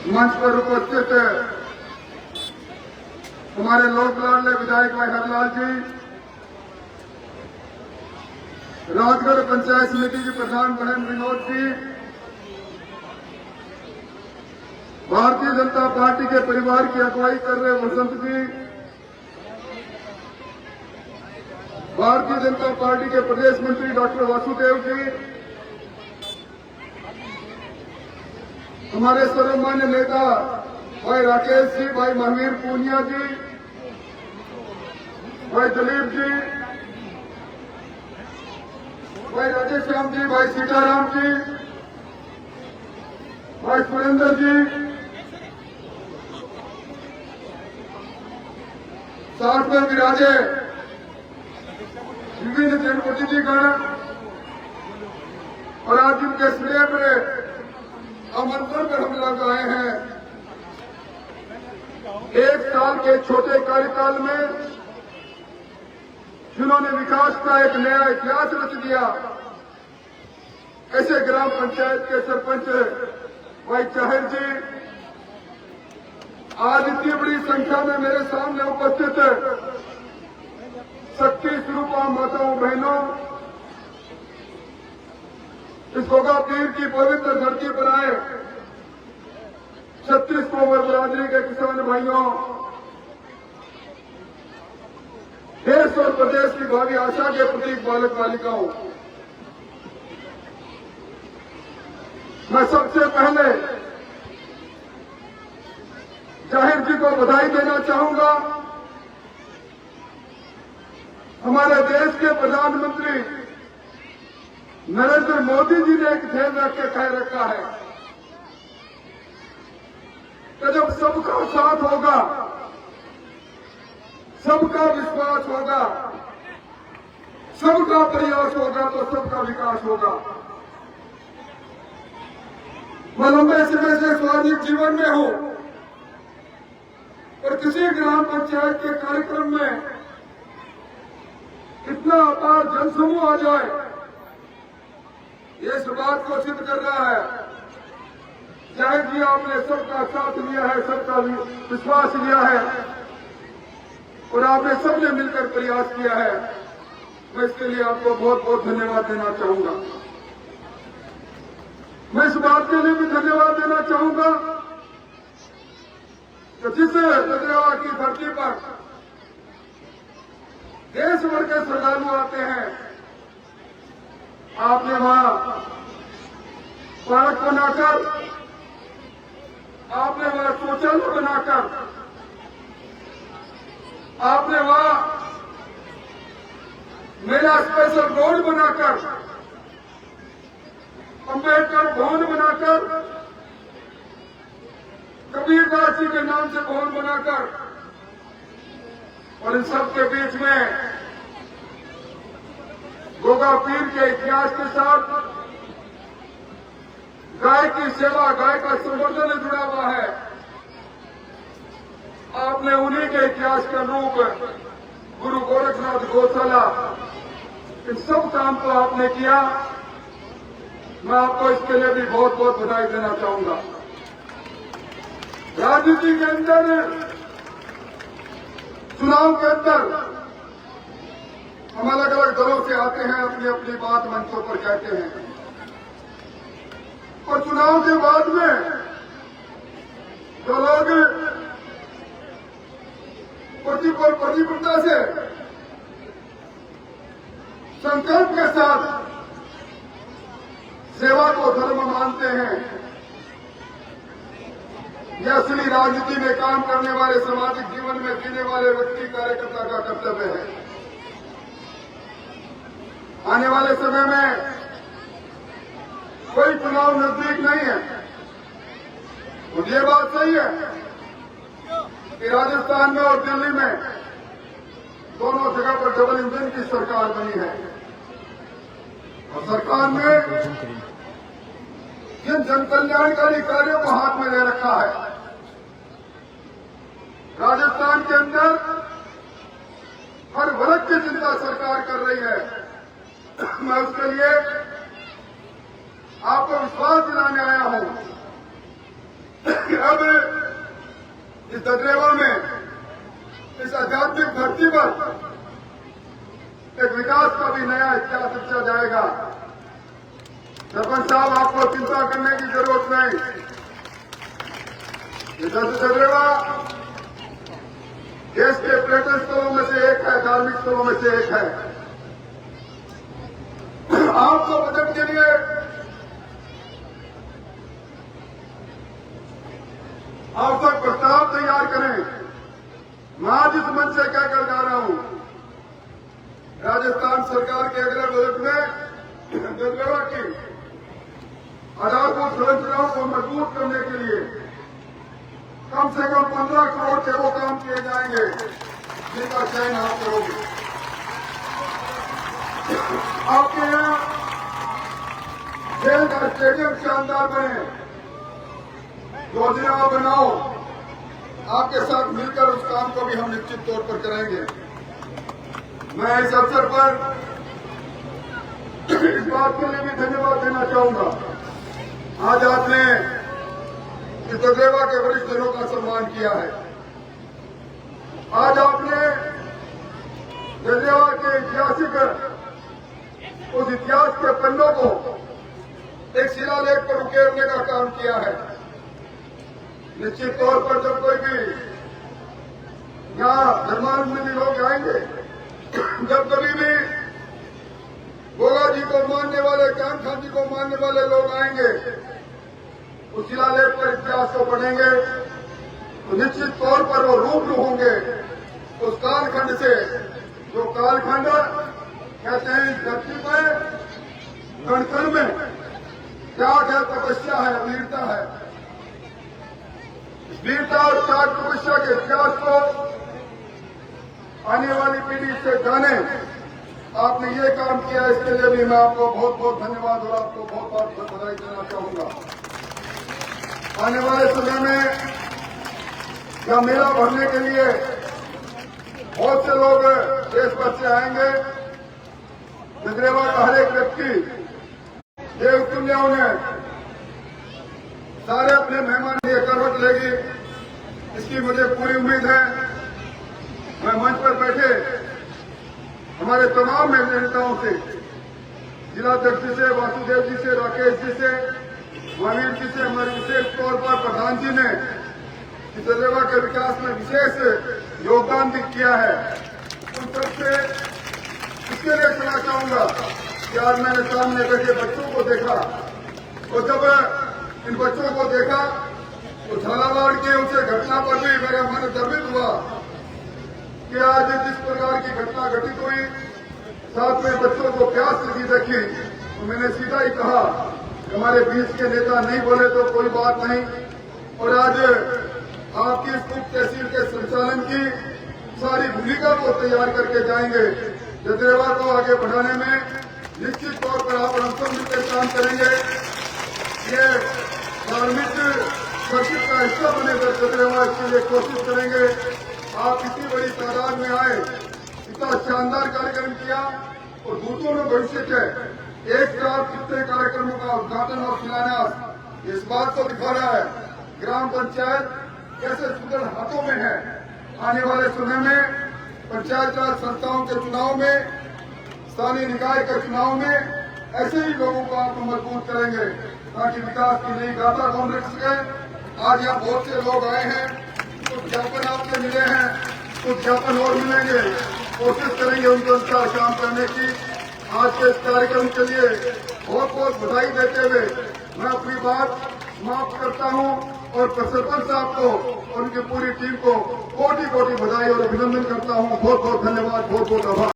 मंच पर उपस्थित हमारे लोक लाडले विधायक भाई हरलाल जी, राजगढ़ पंचायत समिति की प्रधान बहन विनोद जी, भारतीय जनता पार्टी के परिवार की अगुवाई कर रहे वसंत जी, भारतीय जनता पार्टी के प्रदेश मंत्री डॉक्टर वासुदेव जी, हमारे सर्वमान्य नेता भाई राकेश जी, भाई महावीर पूनिया जी, भाई दिलीप जी, भाई राजेश श्याम जी, भाई सीताराम जी, भाई सुरेंद्र जी, साथ में विराजे विभिन्न जनप्रतिनिधिगण और आज जिनके स्नेह पर आमंत्रण पर हम लोग आए हैं। एक साल के छोटे कार्यकाल में जिन्होंने विकास का एक नया इतिहास रच दिया, ऐसे ग्राम पंचायत के सरपंच भाई चाहिर जी आज इतनी बड़ी संख्या में मेरे सामने उपस्थित शक्ति स्वरूपा माताओं बहनों, इस गोगा पीर की पवित्र धरती पर आए 36 कोवर बरादरी के किसान भाइयों, देश और प्रदेश की भावी आशा के प्रतीक बालक बालिकाओं, मैं सबसे पहले जाहिर जी को बधाई देना चाहूंगा। हमारे देश के प्रधानमंत्री नरेंद्र मोदी जी ने एक ध्यान रख के कह रखा है कि जब सबका साथ होगा, सबका विश्वास होगा, सबका प्रयास होगा तो सबका विकास होगा। मैं लंबे समय से सामाजिक जीवन में हूं और किसी ग्राम पंचायत के कार्यक्रम में इतना अपार जनसमूह आ जाए, ये इस बात को सिद्ध कर रहा है। जाहिर जी आपने सबका साथ लिया है, सबका विश्वास लिया है और आपने सबने मिलकर प्रयास किया है। मैं इसके लिए आपको बहुत बहुत धन्यवाद देना चाहूंगा। मैं इस बात के लिए भी धन्यवाद देना चाहूंगा कि जिस बद्रावा की धरती पर देश भर के श्रद्धालु आते हैं, आपने वहां पार्क बनाकर, आपने वहां शौचालय बनाकर, आपने वहां मेरा स्पेशल रोड बनाकर, अम्बेडकर भवन बनाकर, कबीरदास जी के नाम से भवन बनाकर, और इन सबके बीच में गोगा पीर के इतिहास के साथ गाय की सेवा, गाय का संवर्धन जुड़ा हुआ है। आपने उन्हीं के इतिहास के अनुरूप गुरु गोरखनाथ गौशाला, इन सब काम को आपने किया। मैं आपको इसके लिए भी बहुत बहुत बधाई देना चाहूंगा। राजनीति के अंदर, चुनाव के अंदर हम अलग अलग दलों से आते हैं, अपनी अपनी बात मंचों पर कहते हैं और चुनाव के बाद में जो लोग प्रतिबद्धता से संकल्प के साथ सेवा को धर्म मानते हैं, यह असली राजनीति में काम करने वाले, सामाजिक जीवन में जीने वाले व्यक्ति कार्यकर्ता का कर्तव्य है। आने वाले समय में कोई चुनाव नजदीक नहीं है और ये बात सही है कि राजस्थान में और दिल्ली में दोनों जगह पर डबल इंजन की सरकार बनी है और सरकार ने जिन जनकल्याणकारी कार्यों को हाथ में ले रखा है, राजस्थान के अंदर हर वर्ग की चिंता सरकार कर रही है। मैं उसके लिए आपको विश्वास दिलाने आया हूं कि अब इस ददरेवा में इस आध्यात्मिक धरती पर एक विकास का भी नया इतिहास रचा जाएगा। सरपंच साहब, आपको चिंता करने की जरूरत नहीं। ये ददरेवा देश के पर्यटन स्थलों में से एक है, धार्मिक स्थलों में से एक है। आपको बजट के लिए आवश्यक प्रस्ताव तैयार करें। मैं आज इस मंच से कहकर जा रहा हूं, राजस्थान सरकार के अगले बजट में ददरेवा की आधारभूत संरचनाओं को मजबूत करने के लिए कम से कम 15 करोड़ के वो काम किए जाएंगे जिनका चयन आप करोगे। आपके यहाँ खेल का स्टेडियम शानदार बने, योजना बनाओ। आपके साथ मिलकर उस काम को भी हम निश्चित तौर पर करेंगे। मैं इस अवसर पर इस बात के लिए भी धन्यवाद देना चाहूंगा, आज आपने इस ददरेवा के वरिष्ठ जनों का सम्मान किया है। आज आपने ददरेवा के ऐतिहासिक उस इतिहास के पन्नों को एक शिलालेख पर उकेरने का काम किया है। निश्चित तौर पर जब कोई भी यहाँ धर्मावलंबी लोग आएंगे, जब कभी भी गोगा जी को मानने वाले, कान खान जी को मानने वाले लोग आएंगे, उस शिलालेख पर इतिहास को पढ़ेंगे तो निश्चित तौर पर वो रूबरू होंगे उस कालखंड से, जो कालखंड कहते हैं इस धरती पर गणतंत्र में त्याग है, तपस्या है, वीरता है। वीरता और त्याग तपस्या के इतिहास को आने वाली पीढ़ी से जाने। आपने ये काम किया, इसके लिए भी मैं आपको बहुत बहुत धन्यवाद और आपको बहुत बहुत बधाई देना चाहूंगा। आने वाले समय में यह मेला भरने के लिए बहुत से लोग देश भर से आएंगे। ददरेवा का हर एक व्यक्ति देवतुल्यों ने सारे अपने मेहमान ये करवट लेगी, इसकी मुझे पूरी उम्मीद है। मैं मंच पर बैठे हमारे तमाम नेताओं से, जिलाध्यक्ष जी से, वासुदेव जी से, राकेश जी से, महावीर जी से, हमारे विशेष तौर पर प्रधान जी ने ददरेवा के विकास में विशेष योगदान भी किया है, उन सबसे इसके लिए कहना चाहूंगा कि आज मैंने सामने बैठे बच्चों को देखा, और जब इन बच्चों को देखा तो झालावाड़ की उनसे घटना पर भी मेरा मन द्रवित हुआ कि आज जिस प्रकार की घटना घटित हुई, साथ में बच्चों को प्यास लगी देखी, तो मैंने सीधा ही कहा हमारे बीच के नेता नहीं बोले तो कोई बात नहीं, और आज आपकी इस उप तहसील के संचालन की सारी भूमिका को तैयार करके जाएंगे। ददरेवा को आगे बढ़ाने में निश्चित तौर पर आप हम सब मिलकर काम करेंगे। ये धार्मिक सर्किट का हिस्सा बने ददरेवा, इसके लिए कोशिश करेंगे। आप इतनी बड़ी तादाद में आए, इतना शानदार कार्यक्रम किया, और दूसरों में भविष्य है एक साथ कितने कार्यक्रमों का उद्घाटन और शिलान्यास इस बात को दिखा रहा है ग्राम पंचायत कैसे सुंदर हाथों में है। आने वाले समय में पंचायत राज संस्थाओं के चुनाव में, स्थानीय निकाय के चुनाव में ऐसे ही लोगों को आप मजबूत करेंगे ताकि विकास की नई गाथा को हम रख सकें। आज यहाँ बहुत से लोग आए हैं, कुछ ज्ञापन आपसे मिले हैं, कुछ ज्ञापन और मिलेंगे। कोशिश करेंगे उनके अनुसार काम करने की। आज के इस कार्यक्रम के लिए बहुत बहुत बधाई देते हुए मैं अपनी बात समाप्त करता हूं, और सरपंच साहब को और उनकी पूरी टीम को कोटि कोटि बधाई और अभिनंदन करता हूं। बहुत बहुत धन्यवाद, बहुत बहुत आभार।